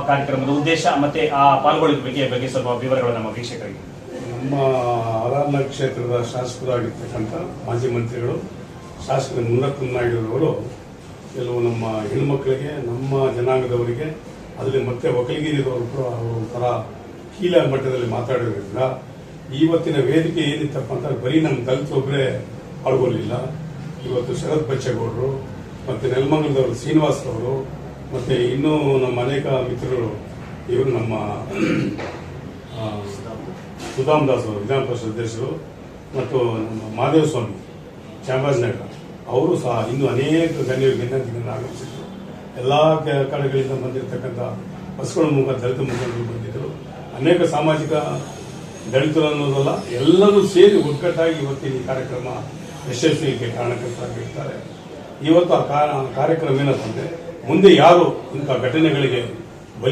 ಕಾರ್ಯಕ್ರಮದ ಉದ್ದೇಶ ಮತ್ತೆ ಆ ಪಾಲ್ಗೊಳ್ಳುವಿಕೆ ಬಗ್ಗೆ ಸ್ವಲ್ಪ ವಿವರಗಳು ನಮ್ಮ ವೀಕ್ಷಕರಿಗೆ. ನಮ್ಮ ಆರಾಮನಗರ ಕ್ಷೇತ್ರದ ಶಾಸಕರಾಗಿರ್ತಕ್ಕಂಥ ಮಾಜಿ ಮಂತ್ರಿಗಳು ಶಾಸಕ ಮುನ್ನಪ್ಪ ನಾಯ್ಡುರವರು ಕೆಲವು ನಮ್ಮ ಹೆಣ್ಮಕ್ಳಿಗೆ, ನಮ್ಮ ಜನಾಂಗದವರಿಗೆ, ಅದರಲ್ಲಿ ಮತ್ತೆ ಒಕ್ಕಲಿಗರಿದವರು ಒಂಥರ ಕೀಳ ಮಟ್ಟದಲ್ಲಿ ಮಾತಾಡೋದ್ರಿಂದ ಇವತ್ತಿನ ವೇದಿಕೆ ಏನಿತ್ತಪ್ಪ ಅಂತ ಬರೀ ನಮ್ಮ ದಲಿತರೊಬ್ಬರೇ ಪಾಲ್ಗೊಳ್ಳಿಲ್ಲ. ಇವತ್ತು ಶರತ್ ಬಚ್ಚೇಗೌಡರು ಮತ್ತು ನೆಲಮಂಗಲದವರು ಶ್ರೀನಿವಾಸರವರು ಮತ್ತು ಇನ್ನೂ ನಮ್ಮ ಅನೇಕ ಮಿತ್ರರು, ಇವರು ನಮ್ಮ ಸುಧಾಮ್ ದಾಸ್ ಅವರು ವಿಧಾನ ಪರಿಷತ್ ಅಧ್ಯಕ್ಷರು ಮತ್ತು ನಮ್ಮ ಮಹದೇವ ಸ್ವಾಮಿ ಚಾಮರಾಜನಗರ ಅವರು ಸಹ ಇನ್ನೂ ಅನೇಕ ಗಣ್ಯರು ಆಗಮಿಸಿದ್ರು. ಎಲ್ಲ ಕಡೆಗಳಿಂದ ಬಂದಿರತಕ್ಕಂಥ ಬಸ್ಗಳ ಮುಖ ದಲಿತ ಮುಖಂಡರು ಬಂದಿದ್ದರು. ಅನೇಕ ಸಾಮಾಜಿಕ ದಲಿತರು ಅನ್ನೋದಲ್ಲ, ಎಲ್ಲರೂ ಸೇರಿ ಒಗ್ಗಟ್ಟಾಗಿ ಇವತ್ತಿನ ಈ ಕಾರ್ಯಕ್ರಮ ಯಶಸ್ವಿಗೆ ಕಾರಣಕರ್ತರಾಗಿರ್ತಾರೆ. ಇವತ್ತು ಆ ಕಾರ್ಯಕ್ರಮ ಏನಪ್ಪ ಅಂದರೆ, ಮುಂದೆ ಯಾರು ಇಂಥ ಘಟನೆಗಳಿಗೆ